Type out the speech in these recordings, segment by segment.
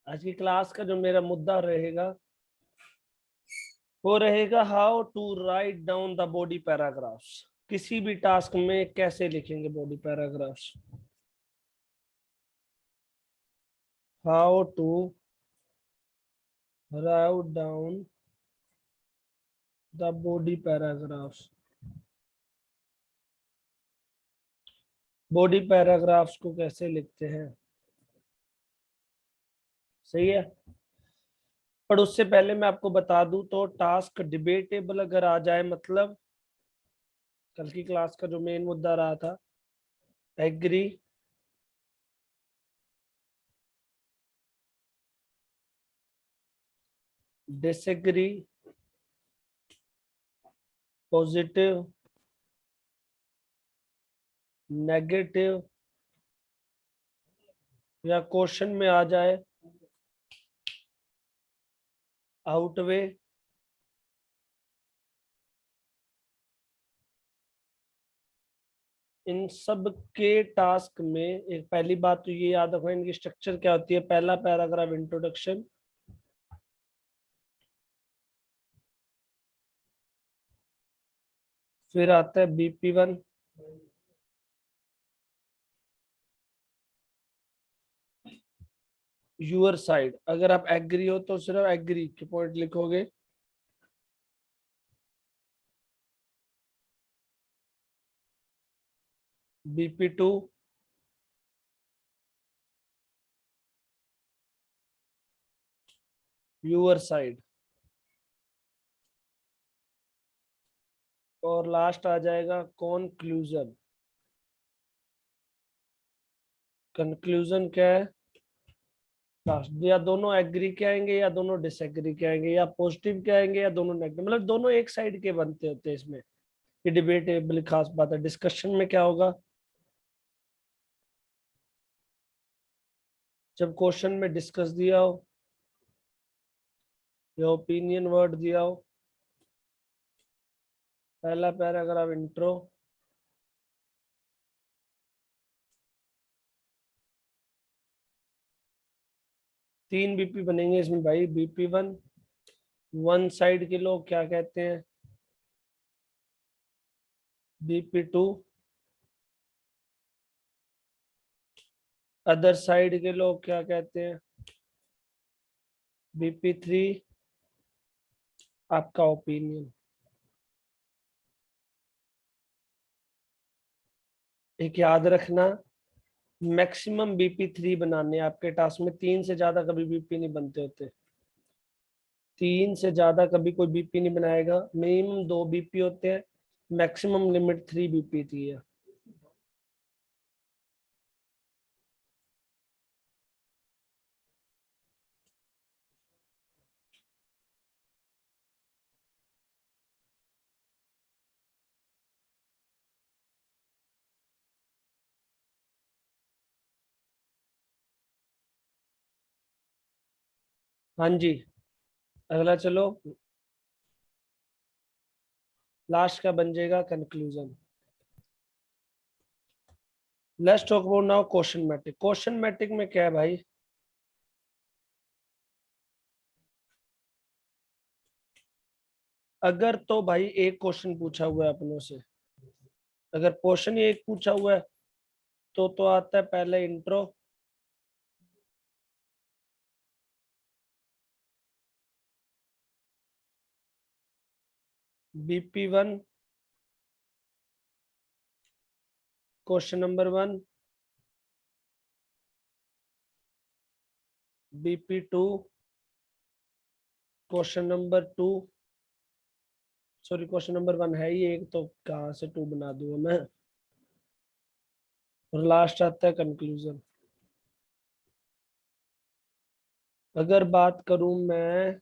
आज की क्लास का जो मेरा मुद्दा रहेगा वो रहेगा how to write down the body paragraphs. किसी भी टास्क में कैसे लिखेंगे body paragraphs. How to write down the body paragraphs. Body paragraphs को कैसे लिखते हैं, सही है। पर उससे पहले मैं आपको बता दूं तो टास्क डिबेटेबल अगर आ जाए, मतलब कल की क्लास का जो मेन मुद्दा रहा था एग्री, डिसएग्री, पॉजिटिव, नेगेटिव, या क्वेश्चन में आ जाए आउटवे, इन सब के टास्क में एक पहली बात तो ये याद रखो इनकी स्ट्रक्चर क्या होती है। पहला पैराग्राफ इंट्रोडक्शन, फिर आता है BP1, यूअर साइड। अगर आप एग्री हो तो सिर्फ एग्री के पॉइंट लिखोगे। BP2, your side. और लास्ट आ जाएगा कॉन्क्लूजन। कंक्लूजन क्या है, लास्ट। या दोनों एग्री के आएंगे या दोनों डिसएग्री के आएंगे, या पॉजिटिव के आएंगे या दोनों नेगेटिव, मतलब दोनों एक साइड के बनते होते हैं इसमें। ये डिबेटेबल खास बात है। डिस्कशन में क्या होगा, जब क्वेश्चन में डिस्कस दिया हो या ओपिनियन वर्ड दिया हो, पहला पैराग्राफ इंट्रो, तीन BP बनेंगे इसमें भाई। BP1 वन साइड के लोग क्या कहते हैं, BP2 अदर साइड के लोग क्या कहते हैं, BP3 आपका ओपिनियन। एक याद रखना, मैक्सिमम BP3 बनाने आपके टास्क में, तीन से ज्यादा कभी BP नहीं बनते होते। तीन से ज्यादा कभी कोई BP नहीं बनाएगा। मिनिमम 2 BP होते हैं, मैक्सिमम लिमिट 3 BP थी है। हाँ जी, अगला चलो, लास्ट का बन जाएगा conclusion. Let's talk about now question matrix. Question matrix में क्या है भाई, अगर तो भाई एक क्वेश्चन पूछा हुआ है अपनों से, अगर क्वेश्चन ही एक पूछा हुआ है तो आता है पहले intro, BP1 question number 1, BP2 question number 2, sorry question number 1 है ही एक, तो कहाँ से 2 बना दूंगा मैं। और लास्ट आता है कंक्लूजन। अगर बात करूं मैं,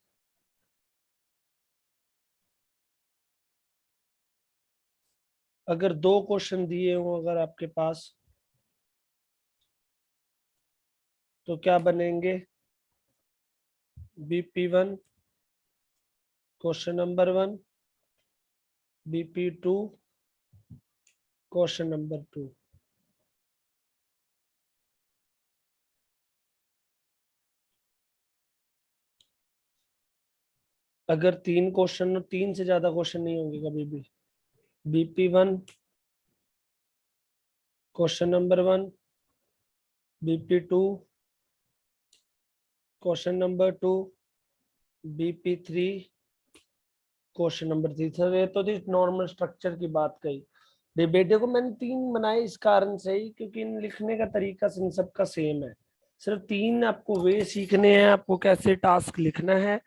अगर 2 क्वेश्चन दिए हो अगर आपके पास, तो क्या बनेंगे, BP1 question number 1, BP2 question number 2। अगर 3 क्वेश्चन, 3 से ज्यादा क्वेश्चन नहीं होंगे कभी भी। BP1 question number 1, BP2 question number 2, BP3 question number 3। Sir ये तो थी नॉर्मल स्ट्रक्चर की बात कही। डिबेटे को मैंने 3 बनाए इस कारण से ही क्योंकि इन लिखने का तरीका इन सबका सेम है। सिर्फ 3 आपको वे सीखने हैं, आपको कैसे टास्क लिखना है।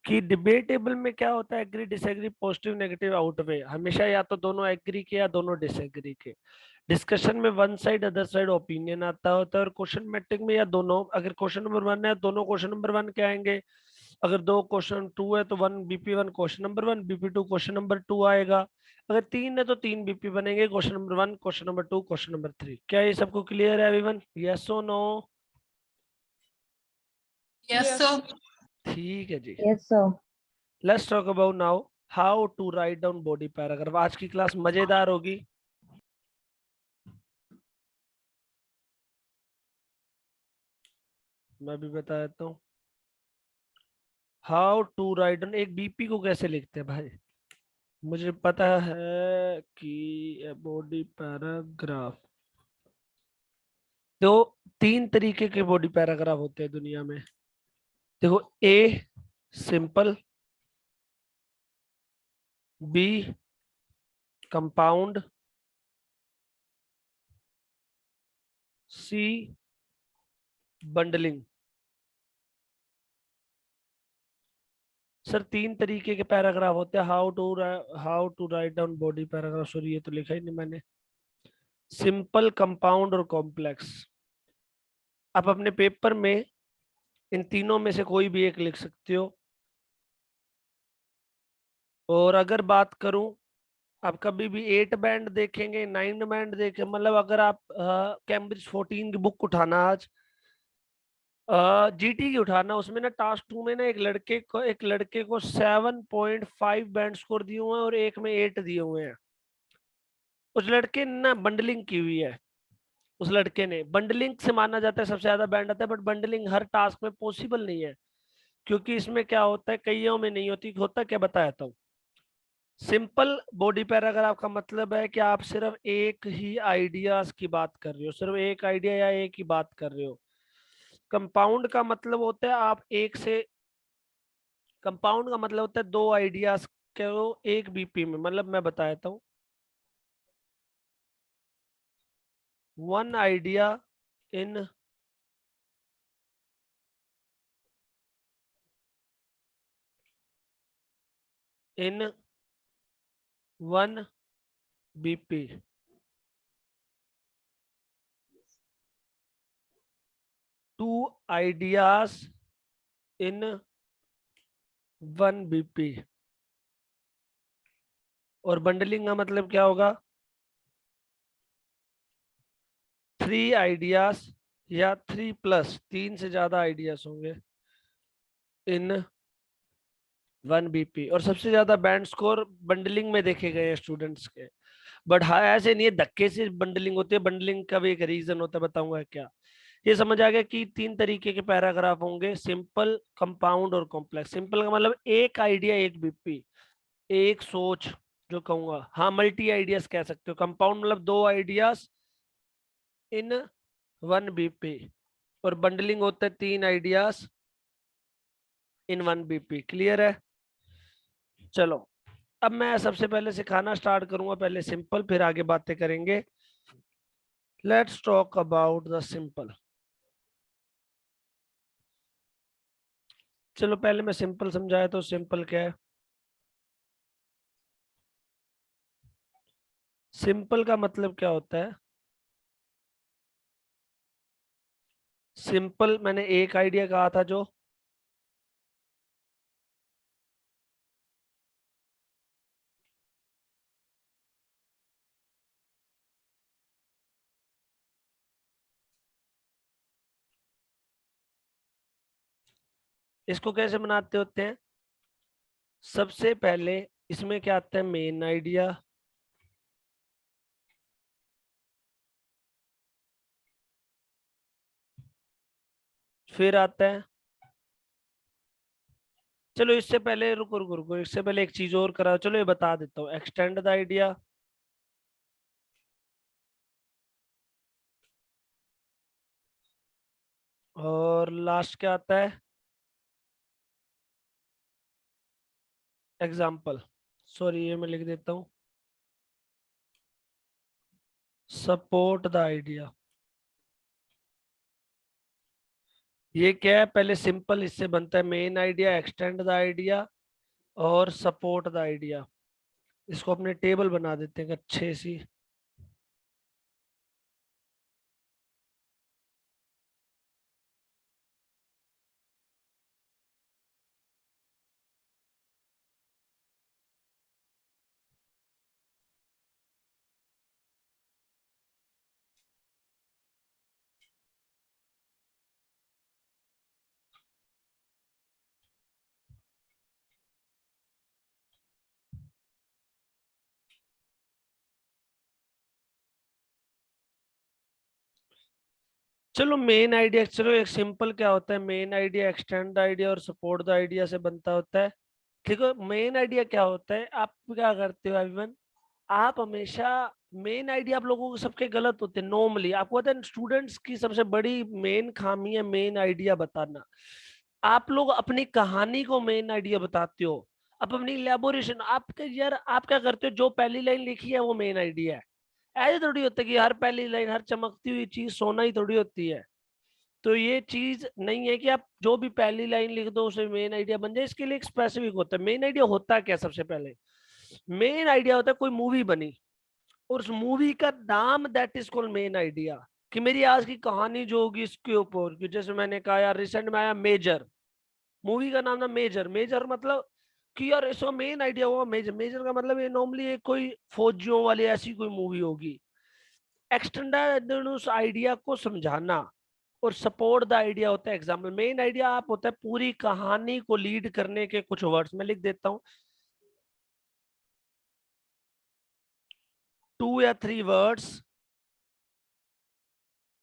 कि डिबेटेबल में क्या होता है, agree disagree positive negative outweigh, हमेशा या तो दोनों एग्री के या दोनों डिसएग्री के। डिस्कशन में one side other side opinion आता होता है, और क्वेश्चन मैट्रिक में या दोनों, अगर क्वेश्चन नंबर 1 है दोनों क्वेश्चन नंबर 1 के आएंगे। अगर 2 क्वेश्चन 2 है तो 1 BP1 question number 1, BP2 question number 2 आएगा। अगर 3 है तो 3 BP बनेंगे, question number 1, question number 2, question number 3। क्या ये सबको क्लियर है एवरीवन? यस और नो? Yes sir. ठीक है जी। Yes, sir. Let's talk about now how to write down body paragraph. आज की क्लास मजेदार होगी। मैं भी बता देता हूँ हाउ टू राइट डाउन। एक बीपी को कैसे लिखते हैं भाई, मुझे पता है कि बॉडी पैराग्राफ। तो 3 तरीके के बॉडी पैराग्राफ होते हैं दुनिया में। देखो, A simple, B compound, C bundling. Sir 3 तरीके के पैराग्राफ होते हैं। How to write down body paragraph. Sorry ये तो लिखा ही नहीं मैंने। सिंपल, कंपाउंड और कॉम्प्लेक्स। आप अपने पेपर में इन तीनों में से कोई भी एक लिख सकते हो। और अगर बात करूं, आप कभी भी 8 बैंड देखेंगे, 9 बैंड देखें, मतलब अगर आप कैम्ब्रिज 14 की बुक उठाना आज, जीटी की उठाना, उसमें ना टास्क 2 में ना एक लड़के को 7.5 बैंड स्कोर दिए हुए हैं और एक में 8 दिए हुए हैं। उस लड़के ने ना बंडलिंग की हुई है। उस लड़के ने बंडलिंग से माना जाता है सबसे ज्यादा बैंड आता है, बट बंडलिंग हर टास्क में पॉसिबल नहीं है, क्योंकि इसमें क्या होता है, कईयों में नहीं होती। होता क्या बताता हूँ। सिंपल बॉडी पैराग्राफ का मतलब है कि आप सिर्फ एक ही आइडियाज की बात कर रहे हो, सिर्फ एक आइडिया या एक ही बात कर रहे हो। कंपाउंड का मतलब होता है आप एक से, कंपाउंड का मतलब होता है 2 आइडियाज को एक बीपी में। मतलब मैं बताता हूँ, 1 idea in in 1 BP, 2 ideas in 1 BP। और बंडलिंग का मतलब क्या होगा, 3 आइडियाज या 3+, 3 से ज्यादा आइडियाज होंगे इन 1 BP। और सबसे ज्यादा बैंड स्कोर बंडलिंग में देखे गए हैं स्टूडेंट्स के। बट हाँ, ऐसे नहीं है धक्के से बंडलिंग होती है, बंडलिंग का भी एक रीजन होता है, बताऊंगा क्या। ये समझ आ गया कि 3 तरीके के पैराग्राफ होंगे, सिंपल, कंपाउंड और कॉम्प्लेक्स। सिंपल का मतलब एक आइडिया एक बीपी, एक सोच जो कहूंगा, हाँ मल्टी आइडियाज कह सकते हो। कंपाउंड मतलब 2 आइडियाज इन 1 BP। और बंडलिंग होता है 3 आइडियाज इन 1 BP। क्लियर है? चलो, अब मैं सबसे पहले सिखाना स्टार्ट करूंगा, पहले सिंपल फिर आगे बातें करेंगे। Let's talk about the simple. चलो पहले मैं सिंपल समझाया, तो सिंपल क्या है। सिंपल का मतलब क्या होता है, सिंपल मैंने एक आइडिया कहा था जो, इसको कैसे बनाते होते हैं। सबसे पहले इसमें क्या आता है, मेन आइडिया, फिर आता है, चलो इससे पहले रुको रुको रुको, इससे पहले एक चीज और करा, चलो ये बता देता हूँ, एक्सटेंड द आइडिया, और लास्ट क्या आता है, एग्जाम्पल। सॉरी ये मैं लिख देता हूँ, सपोर्ट द आइडिया। ये क्या है, पहले सिंपल इससे बनता है main idea, extend the idea और सपोर्ट द आइडिया। इसको अपने टेबल बना देते हैं अच्छे सी। चलो मेन आइडिया, चलो एक सिंपल क्या होता है, main idea, extend the idea और सपोर्ट द आइडिया से बनता होता है। देखो मेन आइडिया क्या होता है, आप क्या करते हो एवरीवन, आप हमेशा, मेन आइडिया आप लोगों को सबके गलत होते हैं नॉर्मली, आपको पता है स्टूडेंट्स की सबसे बड़ी मेन खामी है मेन आइडिया बताना। आप लोग अपनी कहानी को मेन आइडिया बताते हो, आप अपनी इलेबोरेशन, आपके यार आप क्या करते हो, जो पहली लाइन लिखी है वो मेन आइडिया है। ऐसे थोड़ी होता है कि हर पहली लाइन, हर चमकती हुई चीज सोना ही थोड़ी होती है। तो ये चीज नहीं है कि आप जो भी पहली लाइन लिख दो उसे मेन आइडिया बन जाए, इसके लिए एक स्पेसिफिक होता है। मेन आइडिया होता क्या, सबसे पहले मेन आइडिया होता है कोई मूवी बनी और उस मूवी का नाम, that is called main idea. कि मेरी आज की कहानी जो होगी इसके ऊपर, कि जैसे मैंने कहा यार रिसेंट में आया मेजर, मूवी का नाम ना मेजर, मेजर मतलब कि यार इसका मेन आइडिया हुआ मेजर, मेजर का मतलब ये नॉर्मली एक कोई फौजियों वाली ऐसी कोई मूवी होगी। एक्सटेंड उस आइडिया को समझाना, और सपोर्ट द आइडिया होता है एग्जाम्पल। मेन आइडिया आप होता है पूरी कहानी को लीड करने के कुछ वर्ड्स में लिख देता हूँ, 2 या 3 वर्ड्स,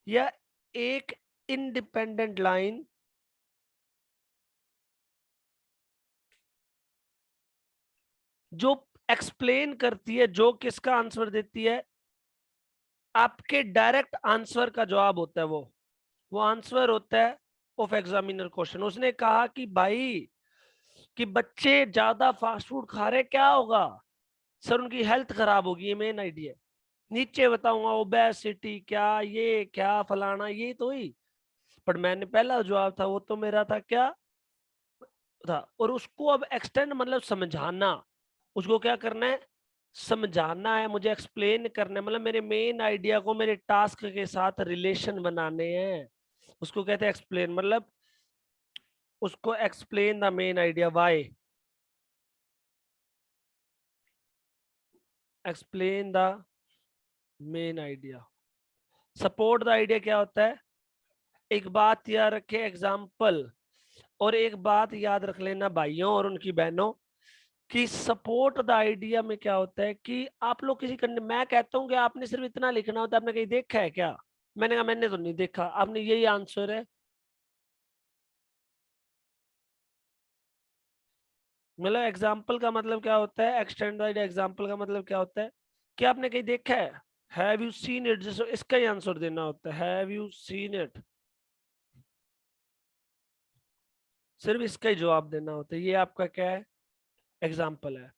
या एक इंडिपेंडेंट लाइन जो एक्सप्लेन करती है, जो किसका आंसर देती है, आपके डायरेक्ट आंसर का जवाब होता है वो आंसर होता है ऑफ एग्जामिनर क्वेश्चन। उसने कहा कि भाई कि बच्चे ज्यादा फास्ट फूड खा रहे, क्या होगा सर, उनकी हेल्थ खराब होगी, ये मेन आइडिया। नीचे बताऊंगा ओबेसिटी क्या, ये क्या फलाना, ये तो ही, पर मैंने पहला जवाब था वो तो मेरा था क्या था। और उसको अब एक्सटेंड मतलब समझाना, उसको क्या करना है, समझाना है मुझे, एक्सप्लेन करना है, मतलब मेरे मेन आइडिया को मेरे टास्क के साथ रिलेशन बनाने हैं, उसको कहते हैं एक्सप्लेन। मतलब उसको explain the main idea, why, explain the main idea. Support the idea क्या होता है, एक बात याद रखे एग्जाम्पल, और एक बात याद रख लेना भाइयों और उनकी बहनों, कि सपोर्ट द आइडिया में क्या होता है कि आप लोग किसी मैं कहता हूँ कि आपने सिर्फ इतना लिखना होता है, आपने कहीं देखा है क्या, मैंने कहा मैंने तो नहीं देखा, आपने यही आंसर है। मतलब एग्जाम्पल का मतलब क्या होता है, एक्सटेंड द आइडिया एग्जाम्पल का मतलब क्या होता है कि आपने कहीं देखा है, हैव यू सीन इट, जैसे इसका ही आंसर देना होता है, हैव यू सीन इट, सिर्फ इसका ही जवाब देना होता है, ये आपका क्या है, एग्जाम्पल है।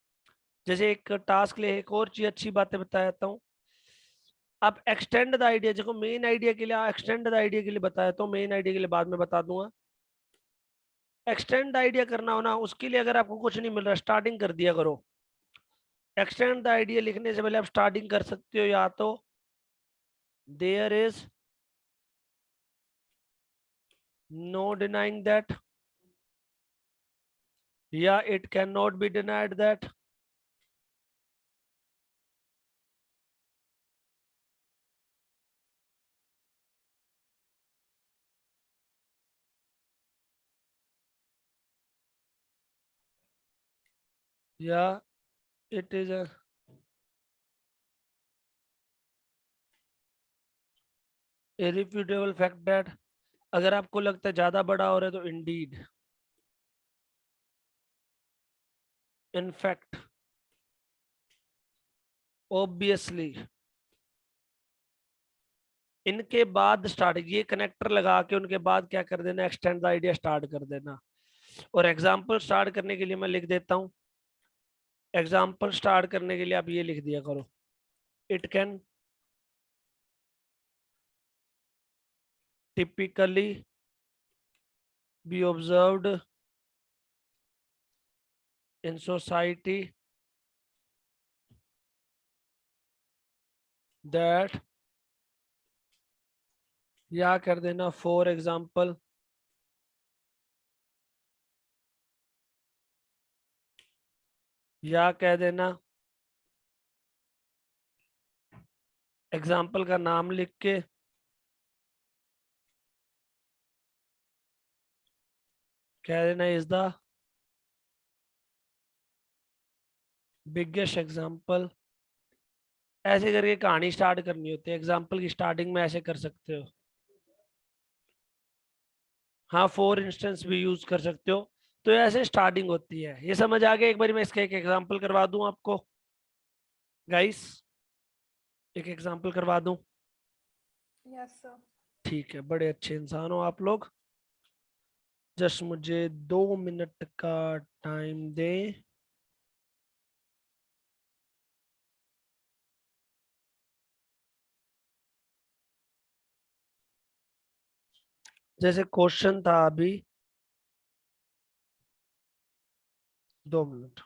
जैसे एक टास्क ले, एक और चीज अच्छी बातें बताता हूँ। आप एक्सटेंड द आइडिया, देखो मेन आइडिया के लिए एक्सटेंड द आइडिया के लिए बताया तो मेन आइडिया के लिए बाद में बता दूंगा। एक्सटेंड आइडिया करना हो ना, उसके लिए अगर आपको कुछ नहीं मिल रहा, स्टार्टिंग कर दिया करो। एक्सटेंड द आइडिया लिखने से पहले आप स्टार्टिंग कर सकते हो, या तो there is no denying that, या it can not be denied that, या it is a irrefutable fact that, अगर आपको लगता है ज्यादा बड़ा हो रहा है तो इंडीड। इनफैक्ट, ऑब्वियसली, इनके बाद स्टार्ट, ये कनेक्टर लगा के उनके बाद क्या कर देना, एक्सटेंड द आइडिया स्टार्ट कर देना। और एग्जाम्पल स्टार्ट करने के लिए मैं लिख देता हूं, एग्जाम्पल स्टार्ट करने के लिए आप ये लिख दिया करो, it can typically B observed in society that, या कर देना फॉर एग्जाम्पल, या कह देना एग्जाम्पल का नाम लिख के कह देना इज द बिगेस्ट एग्जाम्पल। ऐसे करके कहानी स्टार्ट करनी होती है, एग्जाम्पल की स्टार्टिंग में ऐसे कर सकते हो। हाँ, फॉर इंस्टेंस भी यूज कर सकते हो। तो ऐसे स्टार्टिंग होती है। ये समझ आ गया? एक बार मैं इसका एक एग्जाम्पल करवा दूं आपको गाइस, एक एग्जाम्पल करवा दूं? Yes sir. ठीक है, बड़े अच्छे इंसान हो आप लोग। जस्ट मुझे 2 मिनट का टाइम दें। जैसे क्वेश्चन था अभी, 2 मिनट।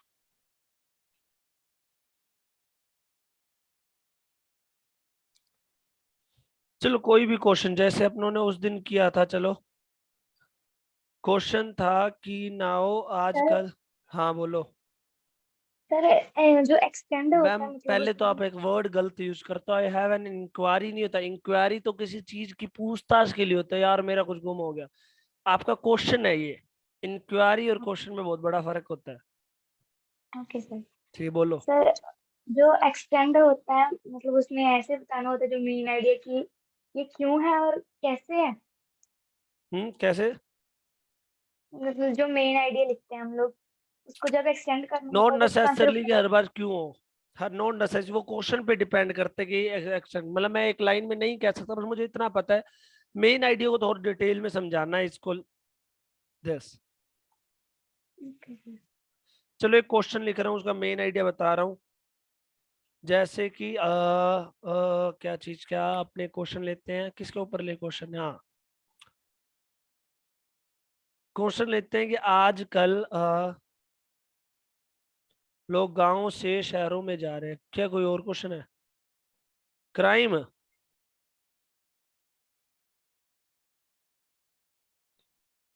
चलो कोई भी क्वेश्चन जैसे अपनों ने उस दिन किया था, चलो क्वेश्चन था कि नाउ सर आजकल। हाँ बोलो सर जो एक्सटेंड होता मैम। है मतलब पहले तो उसमें। आप एक वर्ड गलत यूज करते हो, आई हैव एन इंक्वायरी नहीं होता, इंक्वायरी तो किसी चीज की पूछताछ के लिए होता है। यार मेरा कुछ गुम हो गया, आपका क्वेश्चन है ये। इंक्वायरी और क्वेश्चन में बहुत बड़ा फर्क होता है। Okay sir. ठीक है, बोलो। सर जो एक्सटेंड होता है मतलब उसमें ऐसे बताना होता है जो मेन आइडिया की ये क्यों है और कैसे है। कैसे? मतलब जो मेन आइडिया लिखते हैं हम लोग उसको जब एक्सटेंड करना नॉट होता है तो उसका आंसर नेसेसरली कि ऊपर। हर बार क्यों हो, हर नॉट नेसेसरी, वो क्वेश्चन पे डिपेंड करते हैं कि एक्शन, मतलब मैं एक लाइन में नहीं कह सकता, बस मुझे इतना पता है मेन आइडिया को तो और डिटेल में समझाना है इसको। This, okay sir. चलो एक क्वेश्चन लिख रहा हूँ, उसका मेन आइडिया बता रहा हूँ। जैसे कि क्या चीज, क्या अपने क्वेश्चन लेते हैं, किसके ऊपर ले क्वेश्चन? हाँ, क्वेश्चन लेते हैं कि आजकल लोग गांव से शहरों में जा रहे हैं, क्या कोई और क्वेश्चन है? क्राइम?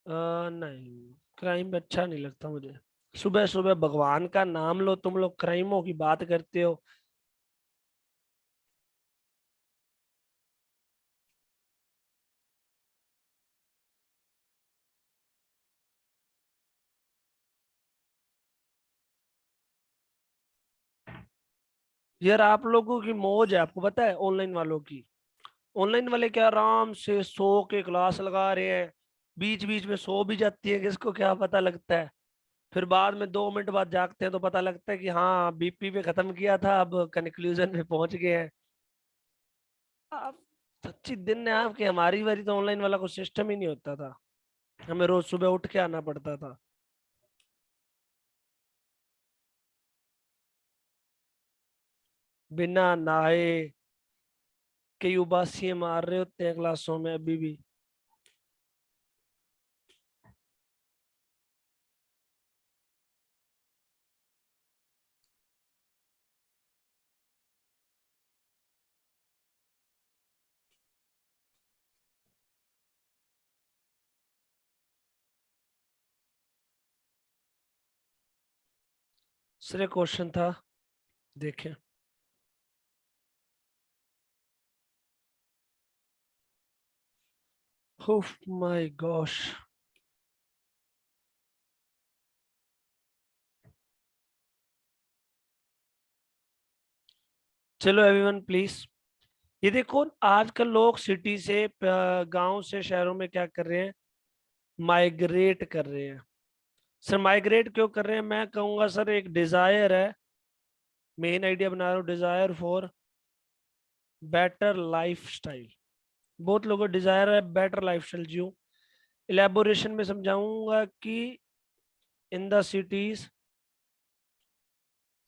नहीं, क्राइम अच्छा नहीं लगता मुझे। सुबह सुबह भगवान का नाम लो तुम लोग, क्राइमों की बात करते हो। यार आप लोगों की मौज है, आपको पता है ऑनलाइन वालों की। ऑनलाइन वाले क्या आराम से 100 के क्लास लगा रहे हैं, बीच बीच में सो भी जाती है, किसको क्या पता लगता है। फिर बाद में 2 मिनट बाद जागते हैं तो पता लगता है कि हाँ बीपी पे खत्म किया था, अब कंक्लूजन में पहुंच गए हैं। आप सच्ची दिन है आपकी, हमारी बारी तो ऑनलाइन वाला कोई सिस्टम ही नहीं होता था, हमें रोज सुबह उठ के आना पड़ता था। बिना नहाए कई उबासियां मार रहे होते हैं क्लासों में अभी भी। सिर्फ क्वेश्चन था, देखें। Oh my gosh. चलो एवरीवन प्लीज, ये देखो आजकल लोग सिटी से गांव से शहरों में क्या कर रहे हैं, माइग्रेट कर रहे हैं। सर माइग्रेट क्यों कर रहे हैं, मैं कहूंगा सर एक डिजायर है, मेन आइडिया बना रहा हूँ, डिजायर फॉर बेटर लाइफस्टाइल। बहुत लोगों को डिजायर है बेटर लाइफस्टाइल जियो। इलेबोरेशन में समझाऊंगा कि इन द सिटीज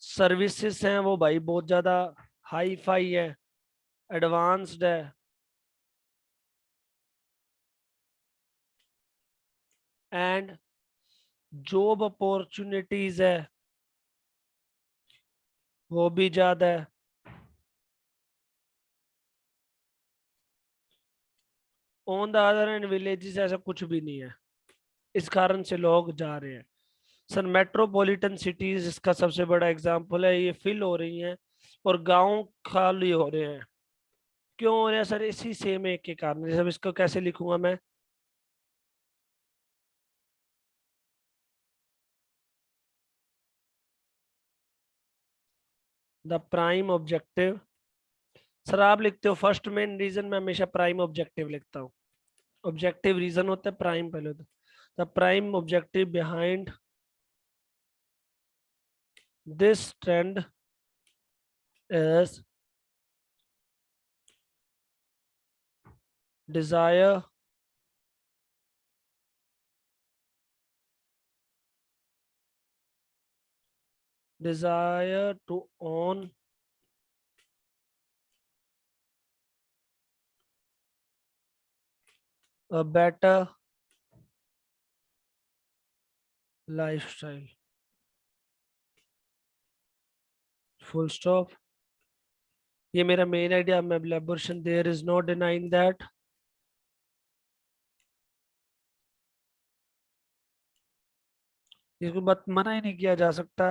सर्विसेज हैं वो भाई बहुत ज्यादा हाई फाई है, एडवांस्ड है, एंड जॉब अपॉर्चुनिटीज है वो भी ज्यादा है। On the other and villages ऐसा कुछ भी नहीं है, इस कारण से लोग जा रहे हैं। सर मेट्रोपॉलिटन सिटीज इसका सबसे बड़ा एग्जांपल है, ये फिल हो रही हैं और गांव खाली हो रहे हैं। क्यों हो रहे हैं सर, इसी सेम एक के कारण। जैसे अब इसको कैसे लिखूंगा मैं, द प्राइम ऑब्जेक्टिव। सर आप लिखते हो फर्स्ट मेन रीजन, मैं हमेशा प्राइम ऑब्जेक्टिव लिखता हूँ। ऑब्जेक्टिव रीजन होता है, प्राइम पहले होता है। The prime objective behind this trend is desire desire to own a better lifestyle, full stop। ये मेरा मेन आइडिया, मैं elaboration, there is no denying that इसको बात मना ही नहीं किया जा सकता,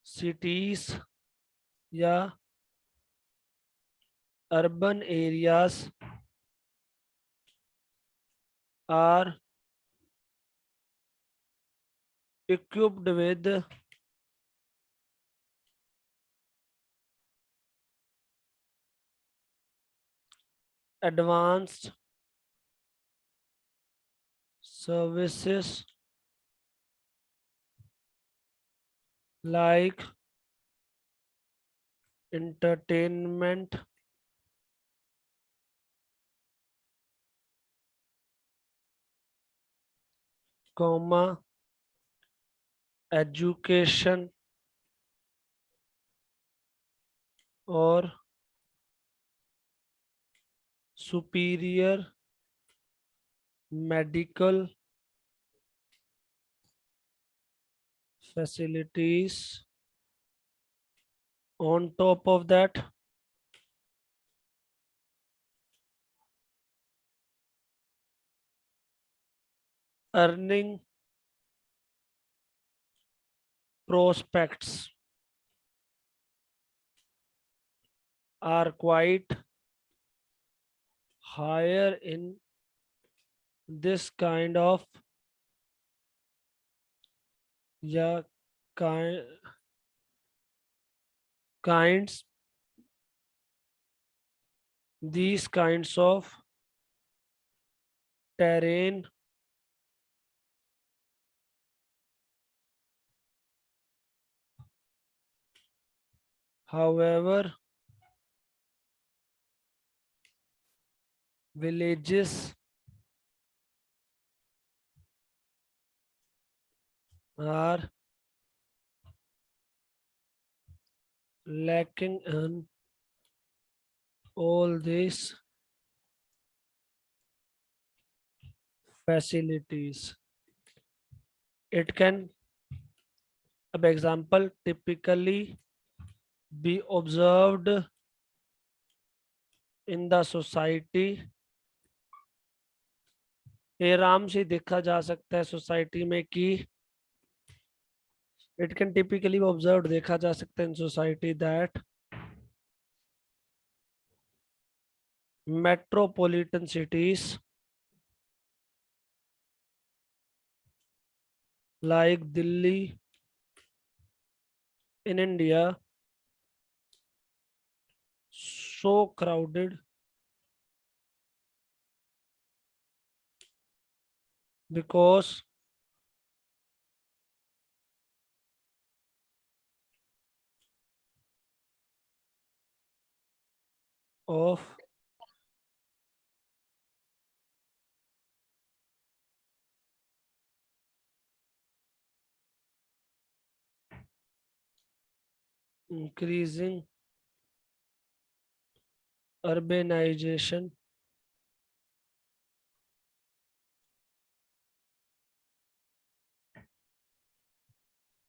सिटीज या urban areas are equipped with advanced services like entertainment, comma, education और superior medical facilities। On top of that, earning prospects are quite higher in this kind of yeah kind kinds these kinds of terrain, however villages are lacking in all these facilities. It can, अब example typically be observed in the society, ये आराम से देखा जा सकता है society में कि इट कैन टिपिकली ऑब्जर्व, देखा जा सकता है in society that metropolitan cities like Delhi in India so crowded because of increasing urbanization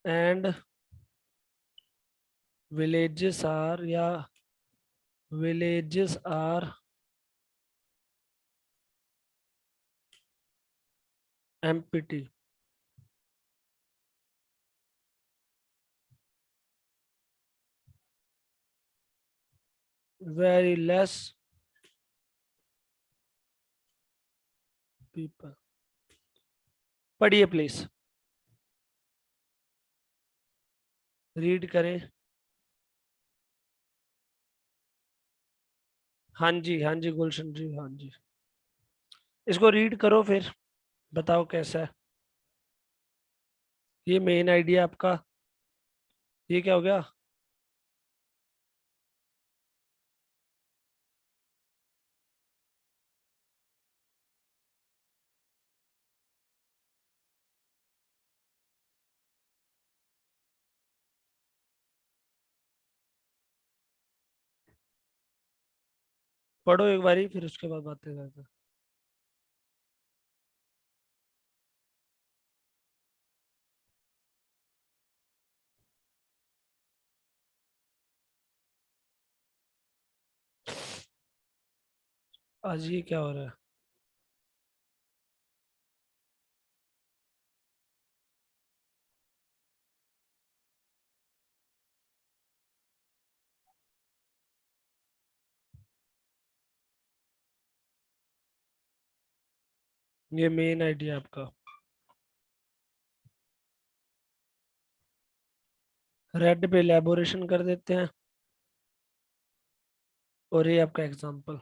and villages are empty. Very less people. पढ़िए प्लीज, रीड करें। हाँ जी गुलशन जी, हाँ जी, इसको रीड करो फिर बताओ कैसा है। ये मेन आइडिया आपका, ये क्या हो गया? पढ़ो एक बारी फिर उसके बाद बातें करते हैं। आज ये क्या हो रहा है? ये मेन आइडिया आपका, रेड पे एलेबोरेशन कर देते हैं और ये आपका एग्जांपल।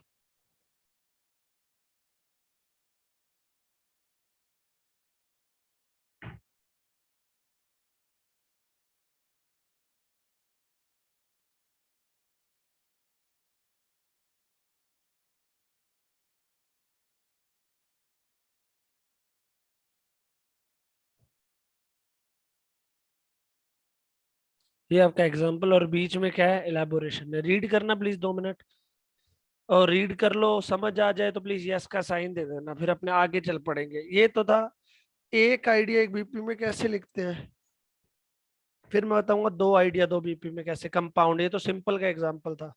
ये आपका एग्जांपल और बीच में क्या है? एलेबोरेशन है। रीड करना प्लीज 2 मिनट, और रीड कर लो, समझ आ जाए तो प्लीज यस का साइन दे देना, फिर अपने आगे चल पड़ेंगे। ये तो था एक आइडिया एक बीपी में कैसे लिखते हैं, फिर मैं बताऊंगा 2 आइडिया 2 बीपी में कैसे कंपाउंड। ये तो सिंपल का एग्जांपल था।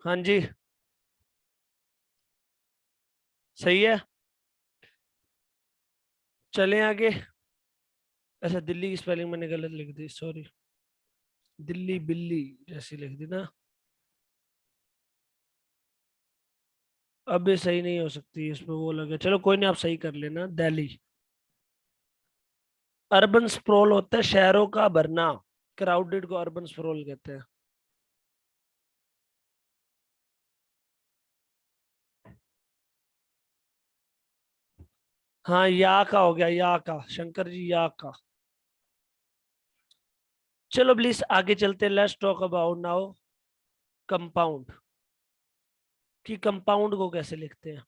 हाँ जी, सही है। चलें आगे। अच्छा, दिल्ली की स्पेलिंग मैंने गलत लिख दी, सॉरी। दिल्ली बिल्ली जैसी लिख दी ना, अब ये सही नहीं हो सकती, इसमें वो लगे। चलो कोई नहीं, आप सही कर लेना। दिल्ली, अर्बन स्प्रोल होता है शहरों का भरना, क्राउडेड को अर्बन स्प्रोल कहते हैं। हाँ, या का हो गया, या का, शंकर जी, या का। चलो प्लीज आगे चलते हैं। Let's talk about now compound, कि कंपाउंड को कैसे लिखते हैं।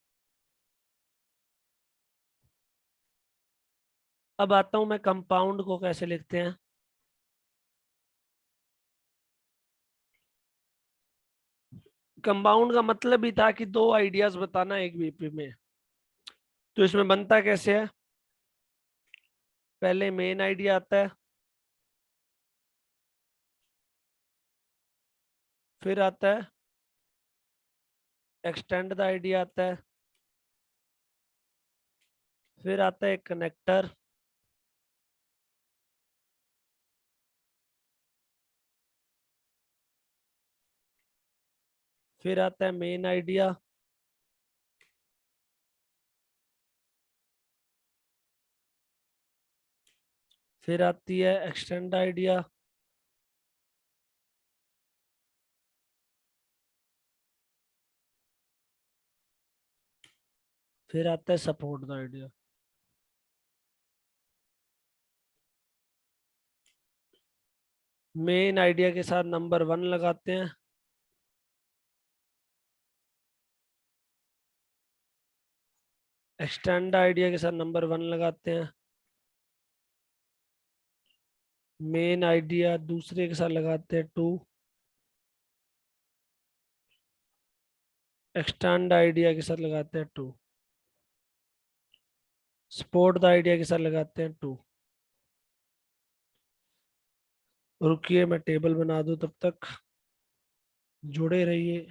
अब आता हूं मैं, कंपाउंड को कैसे लिखते हैं। कंपाउंड का मतलब ही था कि दो आइडियाज बताना एक बीपी में। तो इसमें बनता कैसे है, पहले मेन आइडिया आता है, फिर आता है एक्सटेंड द आइडिया आता है, फिर आता है कनेक्टर, फिर आता है मेन आइडिया, फिर आती है एक्सटेंड आइडिया, फिर आता है support the idea. Main idea के साथ नंबर 1 लगाते हैं, एक्सटेंड आइडिया के साथ नंबर 1 लगाते हैं, मेन आइडिया दूसरे के साथ लगाते हैं 2, एक्सटेंड आइडिया के साथ लगाते हैं 2, सपोर्ट द आइडिया के साथ लगाते हैं 2। रुकिए मैं टेबल बना दूं, तब तक जुड़े रहिए।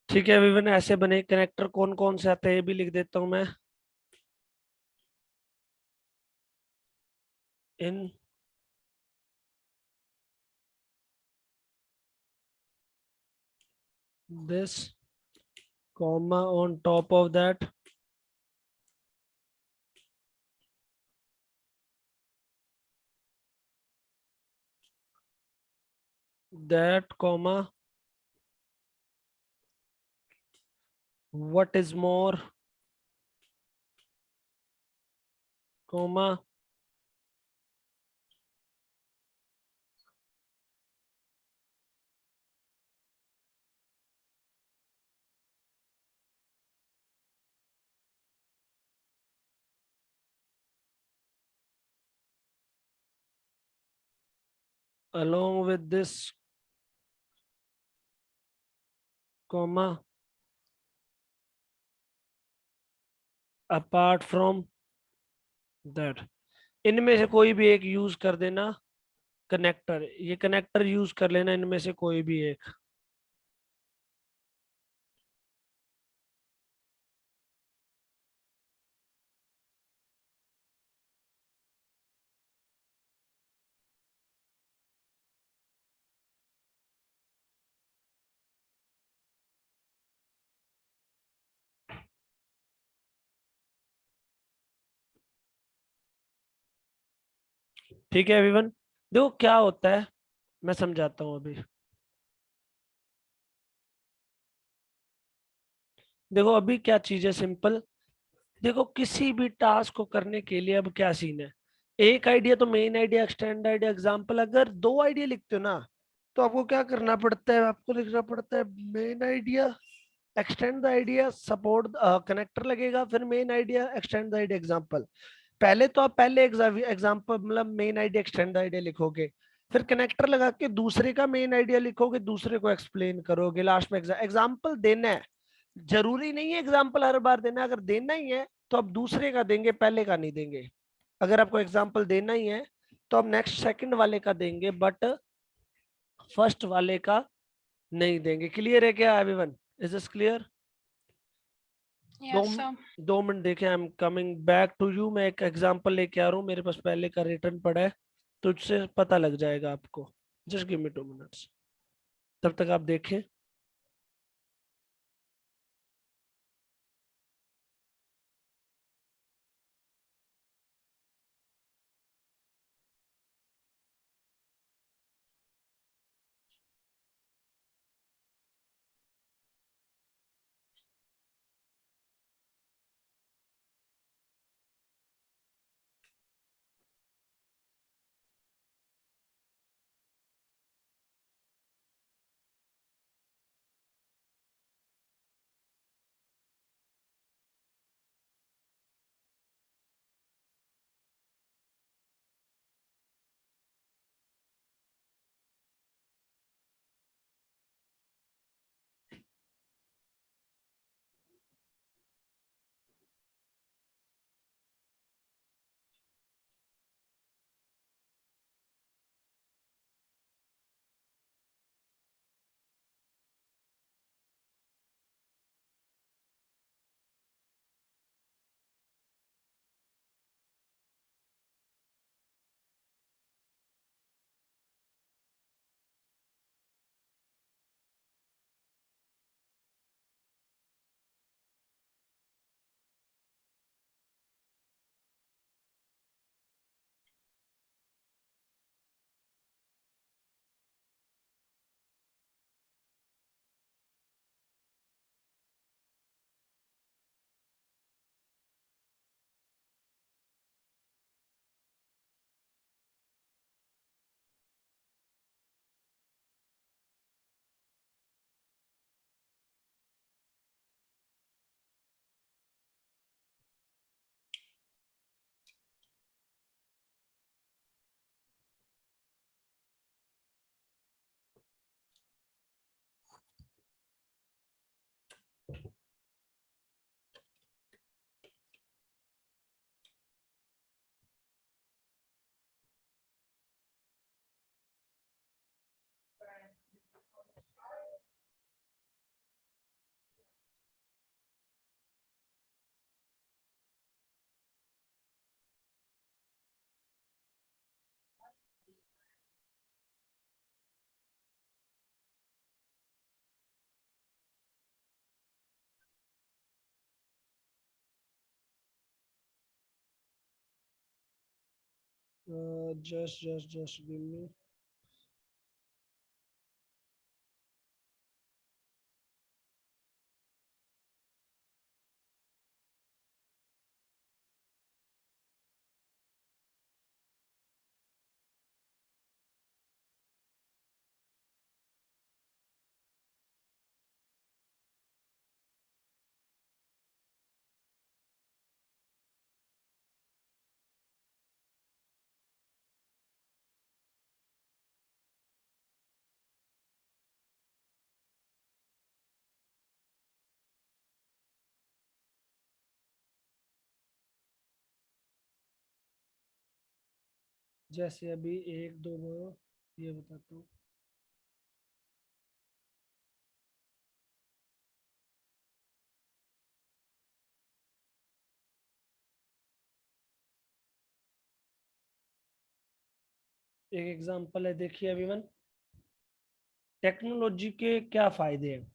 ठीक है विवन, ऐसे बने कनेक्टर कौन कौन से आते हैं ये भी लिख देता हूं मैं। In this comma on top of that comma what is more comma along with this comma apart from that। इनमें से कोई भी एक यूज कर देना कनेक्टर, ये कनेक्टर यूज कर लेना इनमें से कोई भी एक। ठीक है एवरीवन, देखो क्या होता है, मैं समझाता हूँ अभी। देखो अभी क्या चीज है सिंपल, देखो किसी भी टास्क को करने के लिए अब क्या सीन है, एक आइडिया तो main idea extend idea example, अगर दो आइडिया लिखते हो ना तो आपको क्या करना पड़ता है, आपको लिखना पड़ता है main idea extend the idea support, connector लगेगा, फिर main idea extend the idea example. पहले तो आप पहले एग्जांपल मतलब main idea extend the idea लिखोगे, फिर कनेक्टर लगा के दूसरे का मेन आइडिया लिखोगे, दूसरे को एक्सप्लेन करोगे, लास्ट में एग्जांपल देना है। जरूरी नहीं है एग्जाम्पल हर बार देना, अगर देना ही है तो आप दूसरे का देंगे, पहले का नहीं देंगे। अगर आपको एग्जाम्पल देना ही है तो आप नेक्स्ट सेकंड वाले का देंगे, बट फर्स्ट वाले का नहीं देंगे। क्लियर है क्या everyone? Is this clear? Yes, sir. 2 minute देखें, I am coming back to you. मैं एक एग्जांपल लेके आ रहा हूँ, मेरे पास पहले का रिटर्न पड़ा है, तुझसे पता लग जाएगा आपको। जस्ट गिव मी 2 मिनट्स, तब तक आप देखें। Just give me. जैसे अभी एक दो ये बताता हूँ। एक एग्जांपल है, देखिए एवरीवन, टेक्नोलॉजी के क्या फायदे हैं,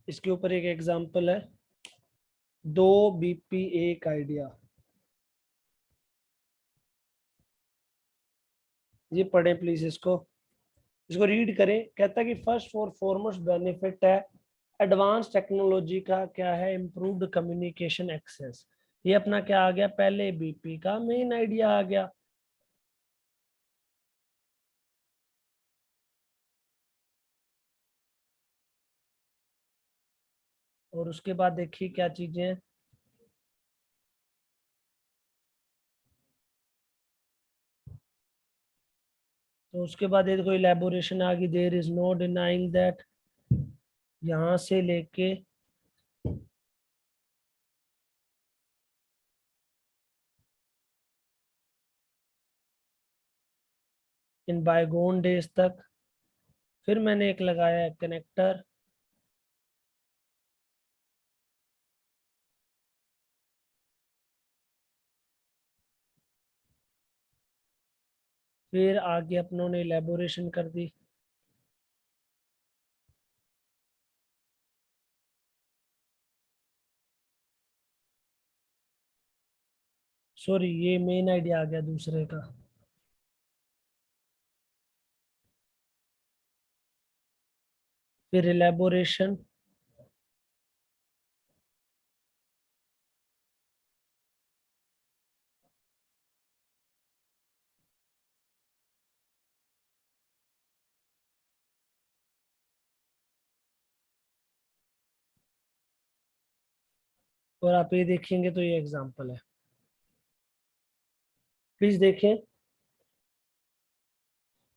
इसके ऊपर एक एग्जांपल है। 2 BP एक आइडिया, ये पढ़ें प्लीज, इसको इसको रीड करें। कहता है कि फर्स्ट और फॉरमोस्ट बेनिफिट है एडवांस टेक्नोलॉजी का, क्या है, इम्प्रूव्ड कम्युनिकेशन एक्सेस। ये अपना क्या आ गया, पहले BP का मेन आइडिया आ गया। और उसके बाद देखिए क्या चीजें हैं। तो उसके बाद ये देखो इलेबोरेशन आ गई, there is no denying that, यहाँ से लेके इन बायगोन डेज तक फिर मैंने एक लगाया कनेक्टर, फिर आगे अपनों ने इलेबोरेशन कर दी। सॉरी, ये मेन आइडिया आ गया दूसरे का। फिर इलेबोरेशन, और आप ये देखेंगे तो ये एग्जांपल है, प्लीज देखें।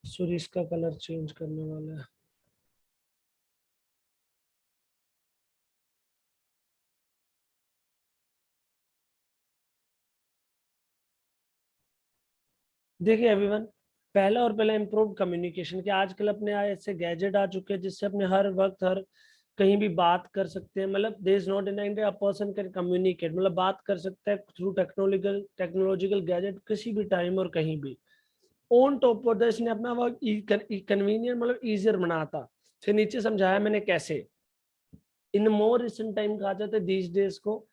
सॉरी, इसका कलर चेंज करने वाला है। देखिए एवरीवन, पहला और पहला इम्प्रूव कम्युनिकेशन के आजकल अपने ऐसे गैजेट आ चुके हैं जिससे अपने हर वक्त हर कहीं भी बात कर सकते हैं। मतलब there is not denying a person can communicate, मतलब बात कर सकता है थ्रू टेक्नोलॉजिकल गैजेट किसी भी टाइम और कहीं भी। ऑन टॉप ऑफ द इसने अपना वर्क कन्वीनियंट मतलब इजियर बनाता। फिर नीचे समझाया मैंने कैसे। इन मोर रिसेंट टाइम कहा जाता है दीज डेज को,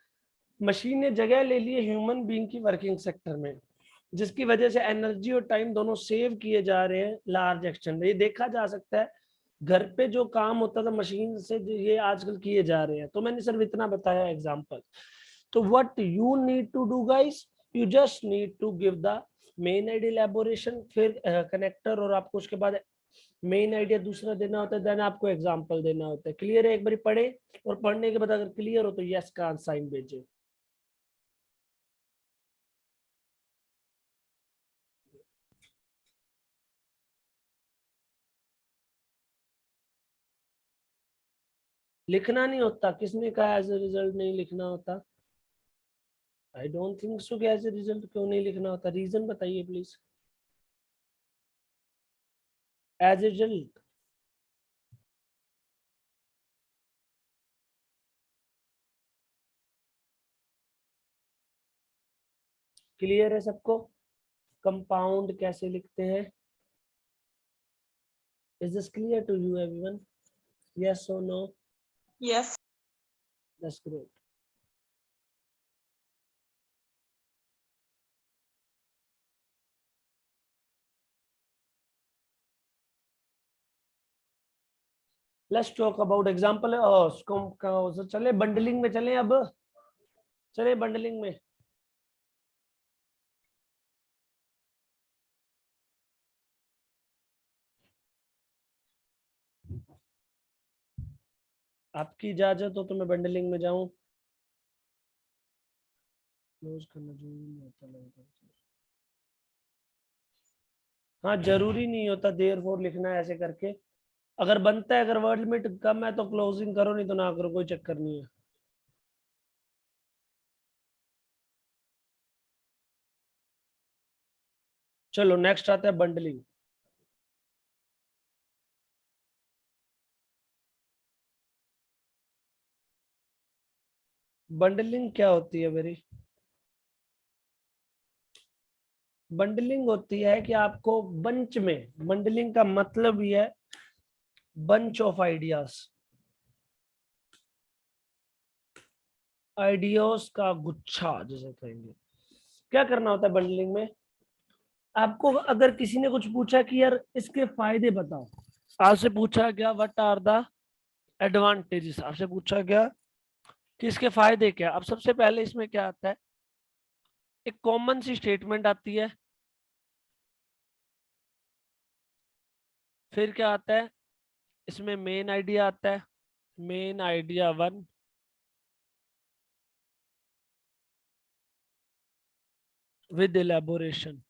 मशीन ने जगह ले ली है ह्यूमन बीइंग की वर्किंग सेक्टर में, जिसकी वजह से एनर्जी और टाइम दोनों सेव किए जा रहे हैं लार्ज एक्सटेंट में। ये देखा जा सकता है घर पे जो काम होता था मशीन से ये आजकल किए जा रहे हैं। तो मैंने सिर्फ इतना बताया एग्जांपल। तो what you need to do guys, you just need to give the main idea elaboration, फिर कनेक्टर, और आपको उसके बाद मेन आइडिया दूसरा देना होता है, देन आपको एग्जांपल देना होता है। क्लियर है? एक बार पढ़े और पढ़ने के बाद अगर क्लियर हो तो यस का साइन भेजे। लिखना नहीं होता? किसने कहा एज ए रिजल्ट नहीं लिखना होता? आई डोंट थिंक सो कि एज ए रिजल्ट क्यों नहीं लिखना होता। रीजन बताइए please. As a result clear है सबको? कंपाउंड कैसे लिखते हैं? Is this clear to you everyone? Yes और no? Yes. That's great. Let's talk about example. चले बंडलिंग में, चले अब, चले बंडलिंग में। आपकी इजाजत हो तो मैं बंडलिंग में जाऊं? क्लोज करना जरूरी नहीं होता लगता। हाँ, जरूरी नहीं होता देयर फोर लिखना ऐसे करके। अगर बनता है, अगर वर्ड लिमिट कम है तो क्लोजिंग करो, नहीं तो ना करो, कोई चक्कर नहीं है। चलो नेक्स्ट आता है बंडलिंग। बंडलिंग क्या होती है मेरी? बंडलिंग होती है कि आपको बंच में, बंडलिंग का मतलब ही है बंच ऑफ आइडियाज, आइडियाज का गुच्छा जिसे कहेंगे। क्या करना होता है बंडलिंग में? आपको अगर किसी ने कुछ पूछा कि यार इसके फायदे बताओ, आपसे पूछा गया व्हाट आर द एडवांटेजेस, आपसे पूछा गया कि इसके फायदे क्या। अब सबसे पहले इसमें क्या आता है, एक कॉमन सी स्टेटमेंट आती है। फिर क्या आता है इसमें, मेन आइडिया आता है, main idea one, with elaboration.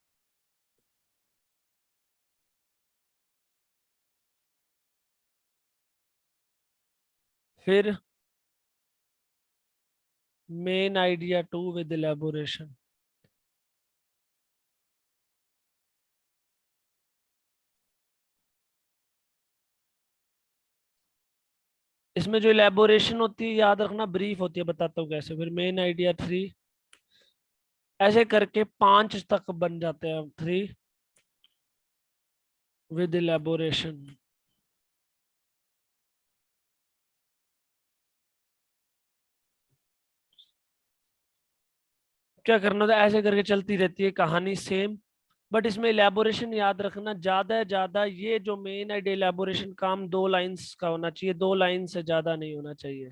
फिर main idea two with elaboration. इसमें जो इलेबोरेशन होती है याद रखना ब्रीफ होती है, बताता हूँ कैसे। फिर मेन आइडिया 3, ऐसे करके 5 तक बन जाते हैं 3 विद इलेबोरेशन। क्या करना था, ऐसे करके चलती रहती है कहानी सेम, बट इसमें इलेबोरेशन याद रखना ज्यादा है। ज्यादा ये जो मेन आइडिया इलेबोरेशन काम 2 लाइंस का होना चाहिए, 2 लाइन से ज्यादा नहीं होना चाहिए।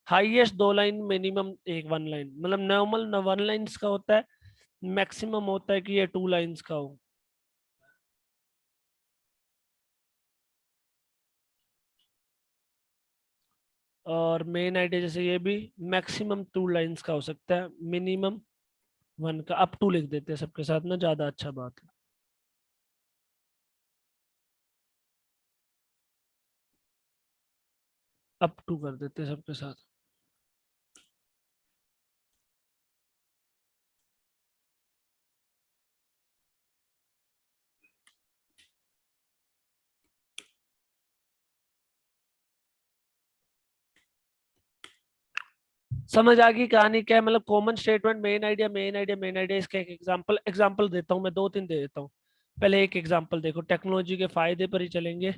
हाईएस्ट 2 लाइन, मिनिमम एक 1 लाइन, मतलब नॉर्मल 1 लाइन्स का होता है, मैक्सिमम होता है कि ये 2 लाइन्स का हो। और मेन आइडिया जैसे ये भी मैक्सिमम 2 लाइन्स का हो सकता है, मिनिमम 1 का। अप टू लिख देते हैं सबके साथ ना, ज्यादा अच्छा बात है। अप टू कर देते हैं सबके साथ। समझ आ गई कहानी क्या है, मतलब common statement main idea main idea main idea. इसका एक एग्जांपल देता हूँ मैं, 2-3 दे देता हूँ। पहले एक एग्जांपल देखो, टेक्नोलॉजी के फायदे पर ही चलेंगे।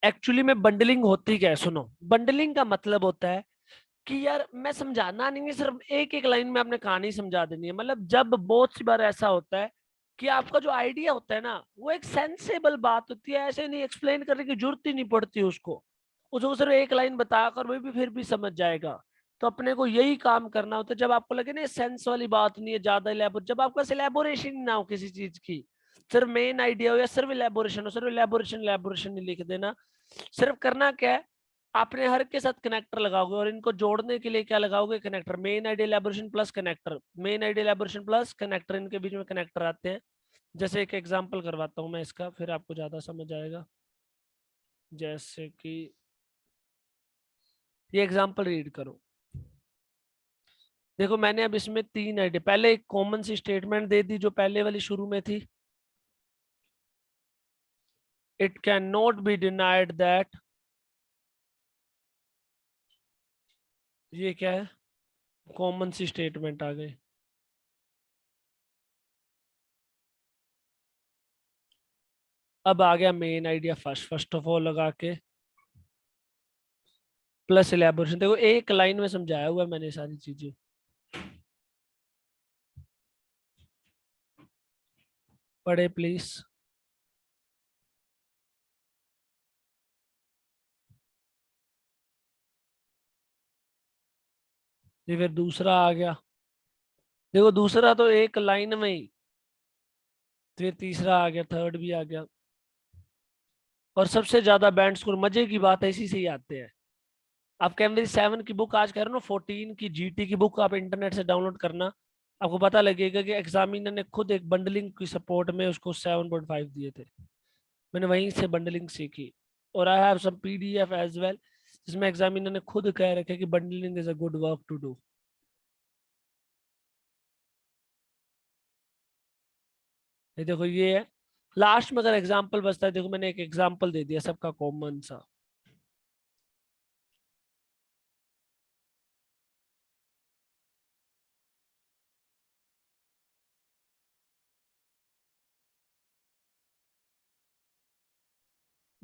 एक्चुअली में बंडलिंग होती क्या है, सुनो। बंडलिंग का मतलब होता है कि यार मैं समझाना नहीं है, सिर्फ एक एक लाइन में आपने कहानी समझा देनी है। मतलब जब बहुत सी बार ऐसा होता है कि आपका जो आइडिया होता है ना, वो एक सेंसेबल बात होती है, ऐसे नहीं एक्सप्लेन करने की जरूरत ही नहीं पड़ती उसको। उसको सिर्फ एक लाइन बताकर वो भी फिर भी समझ जाएगा। तो अपने को यही काम करना होता है, जब आपको लगे ना सेंस वाली बात नहीं है, ज्यादा इलेबोरेट, जब आपका इलेबोरेशन ना हो किसी चीज की, सिर्फ मेन आइडिया हो या सिर्फ इलेबोरेशन हो, सिर्फ इलेबोरेशन इलेबोरेशन नहीं लिख देना। सिर्फ करना क्या है, आपने हर के साथ कनेक्टर लगाओगे और इनको जोड़ने के लिए क्या लगाओगे, connector. Main idea elaboration plus connector, main idea elaboration plus connector, इनके बीच में कनेक्टर आते हैं। जैसे एक एग्जांपल करवाता हूं मैं इसका, फिर आपको ज्यादा समझ आएगा। जैसे कि ये एग्जांपल रीड करो। देखो मैंने अब इसमें 3 आइडिया, पहले एक कॉमन सी स्टेटमेंट दे दी जो पहले वाली शुरू में थी, it can not be denied that. ये क्या है, कॉमन सी स्टेटमेंट आ गई। अब आ गया main idea first of all लगा के प्लस इलेबोरेशन। देखो एक लाइन में समझाया हुआ है मैंने सारी चीजें। पढ़े प्लीज। ये फिर दूसरा आ गया, देखो दूसरा तो एक लाइन में ही, फिर तीसरा आ गया, थर्ड भी आ गया। और सबसे ज्यादा बैंड स्कोर, मजे की बात है, इसी से ही आते हैं। आप कैमब्रिज 7 की बुक आज कह रहे हो ना, 14 की जीटी की बुक आप इंटरनेट से डाउनलोड करना, आपको पता लगेगा कि एग्जामिनर ने खुद एक बंडलिंग की सपोर्ट में उसको 7.5 दिए थे। मैंने वहीं से बंडलिंग सीखी। और I have some PDF as well, जिसमें एग्जामिनर ने खुद कह रखे कि bundling is a good work to do. ये देखो ये है लास्ट में, अगर एग्जाम्पल बचता है, देखो मैंने एक एग्जाम्पल दे दिया सबका कॉमन सा।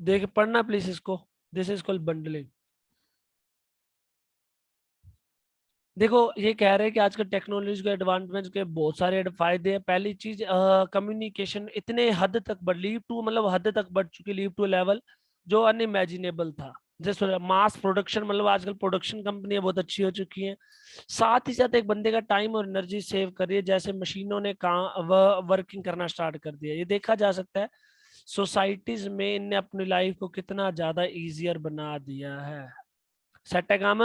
देख पढ़ना प्लीज इसको, दिस इज कॉल्ड बंडलिंग। देखो ये कह रहे हैं कि आजकल टेक्नोलॉजी के एडवांसमेंट के बहुत सारे फायदे हैं। पहली चीज, कम्युनिकेशन इतने हद तक बढ़, लीव टू मतलब हद तक बढ़ चुकी, लीव टू लेवल जो अनइमेजिनेबल था। जैसे मास प्रोडक्शन, मतलब आजकल प्रोडक्शन कंपनियां बहुत अच्छी हो चुकी हैं, साथ ही साथ एक बंदे का टाइम और एनर्जी सेव कर रही है, जैसे मशीनों ने काम वर्किंग करना स्टार्ट कर दिया, ये देखा जा सकता है। सोसाइटीज में इनने अपनी लाइफ को कितना ज्यादा इजियर बना दिया है। सेट है काम,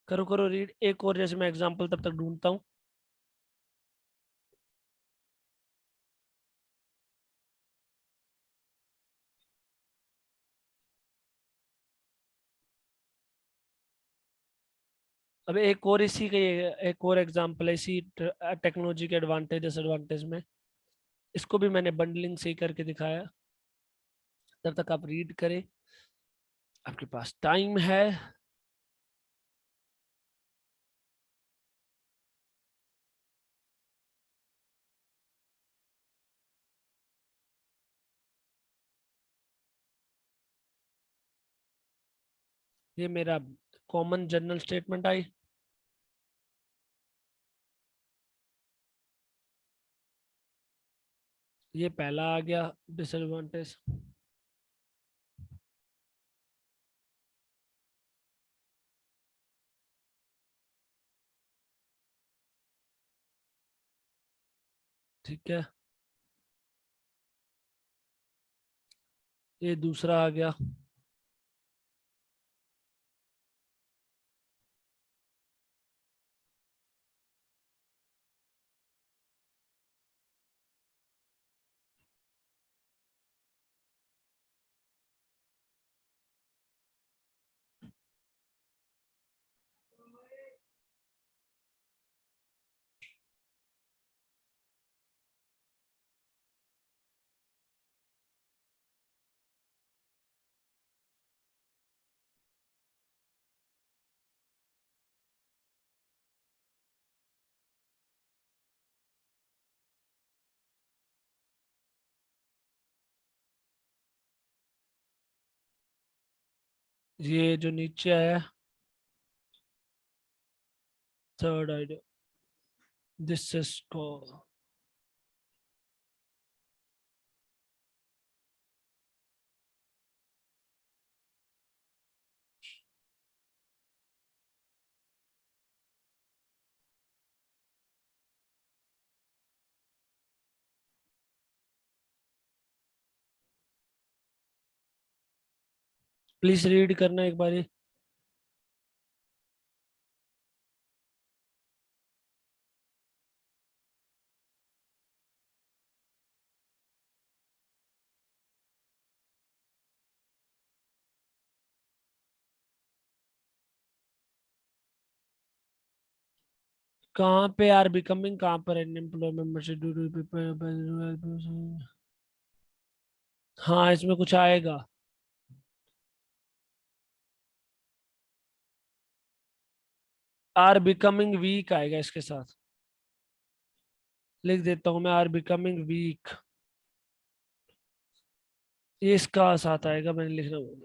करो करो रीड एक और, जैसे मैं एग्जांपल तब तक ढूंढता हूँ। अब एक और इसी का एक और एग्जांपल है इसी टेक्नोलॉजी के एडवांटेज डिसएडवांटेज में, इसको भी मैंने बंडलिंग से ही करके दिखाया। तब तक आप रीड करें, आपके पास टाइम है। ये मेरा कॉमन जनरल स्टेटमेंट आई। ये पहला आ गया डिसएडवांटेज। ठीक है, ये दूसरा आ गया। ये जो नीचे आया थर्ड आइडिया, दिस इज को प्लीज रीड करना एक बारी। कहाँ पे आर बिकमिंग, कहाँ पर अनएम्प्लॉयमेंट, हाँ इसमें कुछ आएगा। आर बिकमिंग वीक आएगा इसके साथ, लिख देता हूँ मैं, आर बिकमिंग वीक, ये इसका साथ आएगा, मैंने लिख रहा हूँ।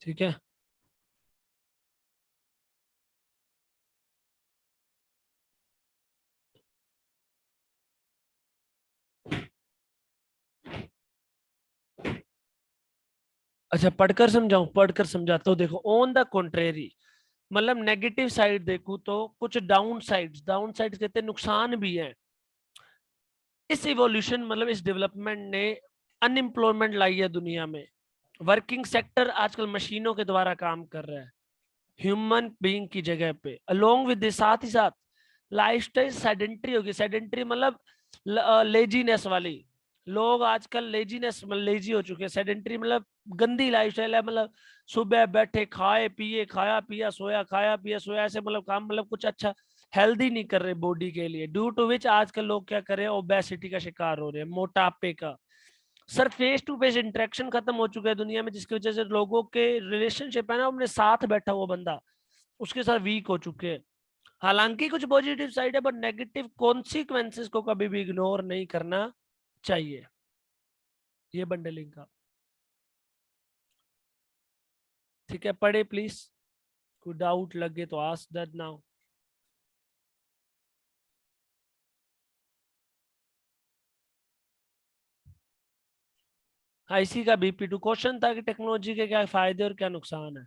ठीक है, अच्छा पढ़कर समझाऊं, पढ़कर समझाता हूँ। देखो ऑन द कॉन्ट्रेरी, मतलब नेगेटिव साइड देखूं तो कुछ डाउन साइड्स, डाउन साइड्स कहते हैं नुकसान भी हैं। इस इवोल्यूशन मतलब इस डेवलपमेंट ने अनएम्प्लॉयमेंट लाई है दुनिया में। वर्किंग सेक्टर आजकल मशीनों के द्वारा काम कर रहा है ह्यूमन बीइंग की जगह पे। अलोंग विद साथ ही साथ लाइफस्टाइल सेडेंट्री होगी। सेडेंट्री मतलब लेजीनेस वाली, लोग आजकल लेजीनेस मतलब लेजी हो चुके हैं। सेडेंट्री मतलब गंदी लाइफस्टाइल है, मतलब सुबह बैठे खाए पिए, खाया पिया सोया, खाया पिया सोया, ऐसे मतलब काम, मतलब कुछ अच्छा हेल्दी नहीं कर रहे बॉडी के लिए। ड्यू टू विच आजकल लोग क्या कर रहे हैं, ओबेसिटी का शिकार हो रहे हैं, मोटापे का। Sir face to face interaction खत्म हो चुका है दुनिया में, जिसकी वजह से लोगों के रिलेशनशिप है ना, अपने साथ बैठा हुआ बंदा उसके साथ वीक हो चुके हैं। हालांकि कुछ पॉजिटिव साइड है, बट नेगेटिव कॉन्सिक्वेंसेस को कभी भी इग्नोर नहीं करना चाहिए। ये बंडलिंग का, ठीक है, पढ़े प्लीज। कोई डाउट लगे तो आस्क दैट नाउ। हाँ, इसी का BP2 क्वेश्चन था कि टेक्नोलॉजी के क्या फायदे और क्या नुकसान है।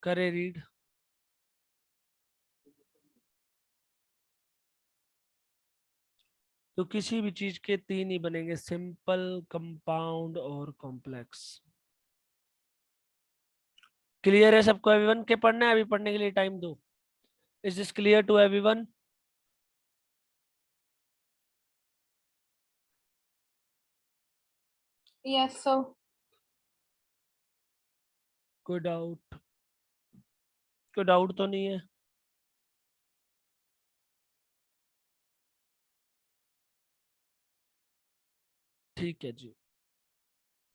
करे रीड। तो किसी भी चीज के तीन ही बनेंगे, सिंपल, कंपाउंड और कॉम्प्लेक्स। क्लियर है सबको एवरीवन के पढ़ना है? अभी पढ़ने के लिए टाइम दो। Is this clear to everyone? Yes, sir. कोई डाउट? कोई डाउट तो नहीं है? ठीक है जी,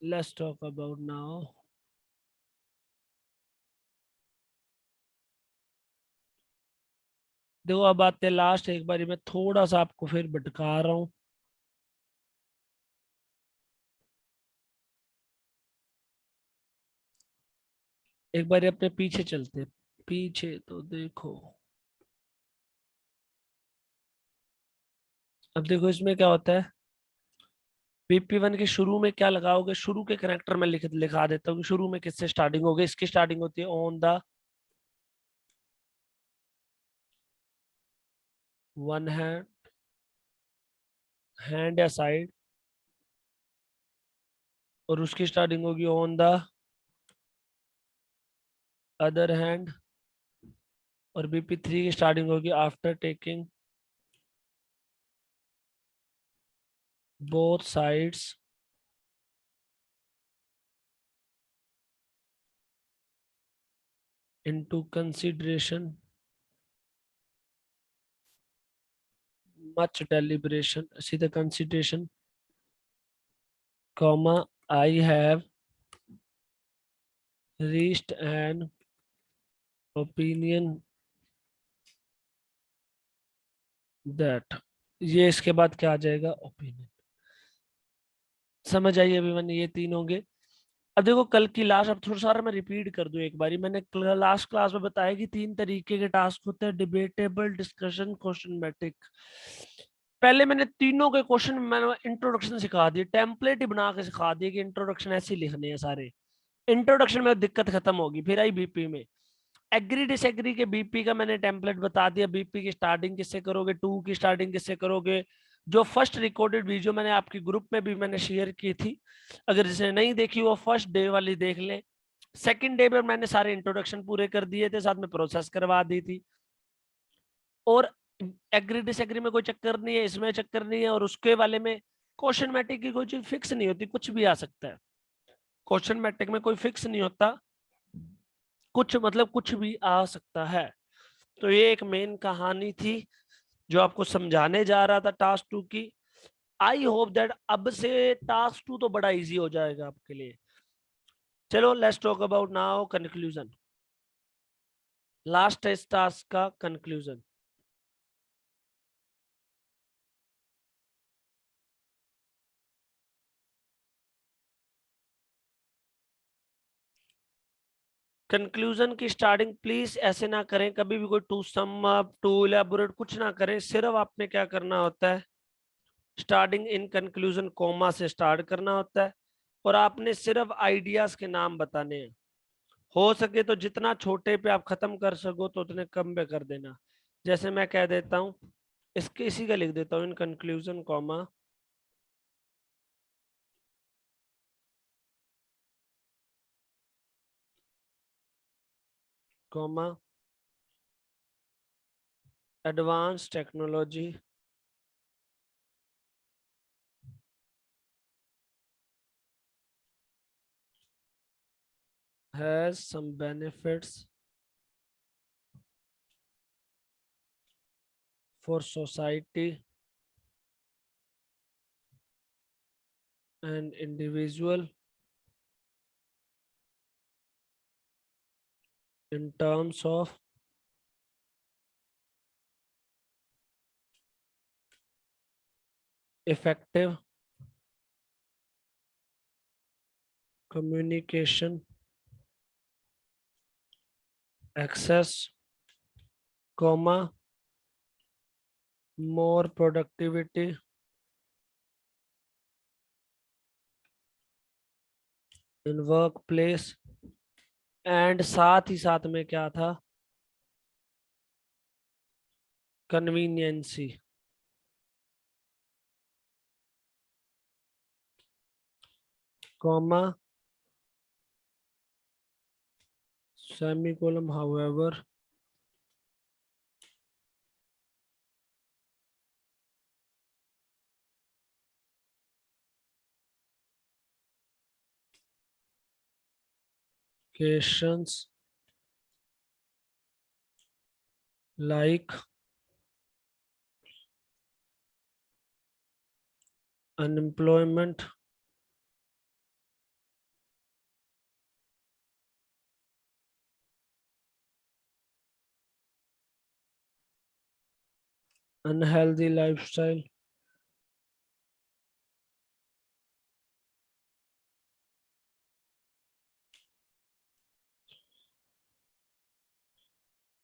लेट्स टॉक अबाउट नाउ। देखो अब आते हैं लास्ट, एक बारी मैं थोड़ा सा आपको फिर भटका रहा हूँ। एक बार अपने पीछे चलते, पीछे तो देखो। अब देखो इसमें क्या होता है, BP1 के शुरू में क्या लगाओगे, शुरू के कनेक्टर में लिखा देता हूँ कि शुरू में किससे स्टार्टिंग होगी। इसकी स्टार्टिंग होती है on the one hand, hand या साइड, और उसकी स्टार्टिंग होगी ऑन द अदर हैंड, और BP3 की स्टार्टिंग होगी after taking both sides into consideration, much deliberation, see the consideration, comma, I have reached an opinion that, ये इसके बाद क्या आ जाएगा, ओपिनियन। समझ आइए अभी, ये तीन होंगे। अब देखो कल की लास्ट, अब थोड़ा सारा मैं रिपीट कर दूं एक बारी। मैंने लास्ट क्लास में बताया कि तीन तरीके के टास्क होते हैं, डिबेटेबल, डिस्कशन, क्वेश्चन। पहले मैंने तीनों के क्वेश्चन मैंने इंट्रोडक्शन सिखा दी, टेम्पलेट ही बना के सिखा दिया कि इंट्रोडक्शन ऐसे लिखने हैं सारे। इंट्रोडक्शन में दिक्कत खत्म होगी। फिर आई BP में एग्री डिसएग्री के BP का मैंने टेम्पलेट बता दिया। BP की स्टार्टिंग किससे करोगे, 2 की स्टार्टिंग किससे करोगे। जो फर्स्ट रिकॉर्डेड वीडियो मैंने आपके ग्रुप में भी मैंने शेयर की थी, अगर जिसने नहीं देखी वो फर्स्ट डे वाली देख ले। सेकंड डे में मैंने सारे इंट्रोडक्शन पूरे कर दिए थे, साथ में प्रोसेस करवा दी थी। और एग्री डिसएग्री में कोई चक्कर नहीं है, इसमें चक्कर नहीं है। और उसके वाले में क्वेश्चन मैट्रिक की कोई चीज फिक्स नहीं होती, कुछ भी आ सकता है। क्वेश्चन मैट्रिक में कोई फिक्स नहीं होता, कुछ मतलब कुछ भी आ सकता है। तो ये एक मेन कहानी थी जो आपको समझाने जा रहा था टास्क 2 की। आई होप दैट अब से टास्क 2 तो बड़ा इजी हो जाएगा आपके लिए। चलो let's talk about now conclusion. Last इस टास्क का कंक्लूजन। कंक्लूजन की स्टार्टिंग प्लीज ऐसे ना करें कभी भी, कोई to sum up, to elaborate कुछ ना करें। सिर्फ आपने क्या करना होता है, स्टार्टिंग इन कंक्लूजन कोमा से स्टार्ट करना होता है। और आपने सिर्फ आइडियाज के नाम बताने हैं। हो सके तो जितना छोटे पे आप खत्म कर सको तो उतने कम पे कर देना। जैसे मैं कह देता हूँ, इसके इसी का लिख देता हूँ, in conclusion comma comma advance technology has some benefits for society and individual in terms of effective communication, access, comma, more productivity in workplace, and साथ ही साथ में क्या था, conveniences, comma, semicolon, however cations like unemployment, unhealthy lifestyle,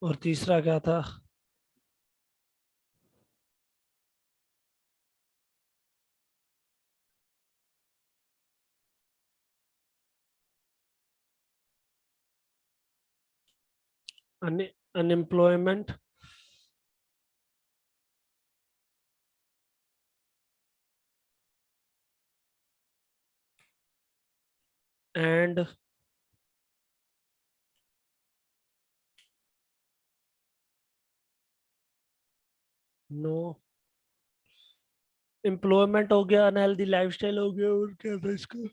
और तीसरा क्या था, unemployment and know employment हो गया, अनहेल्दी लाइफस्टाइल हो गया, और क्या था इसका,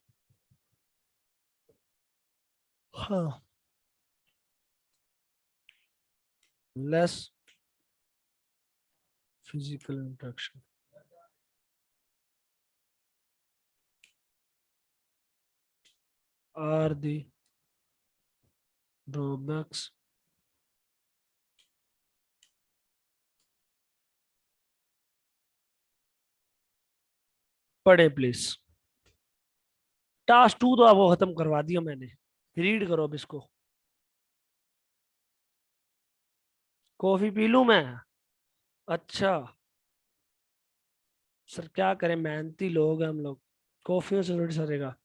हाँ, less physical interaction, are the drawbacks. पढ़े प्लीज, टास्क 2 तो आपको खत्म करवा दिया मैंने, रीड करो अब इसको। कॉफी पी लूं मैं? अच्छा सर, क्या करें, मेहनती लोग हैं हम लोग, कॉफियों से थोड़ी सरेगा।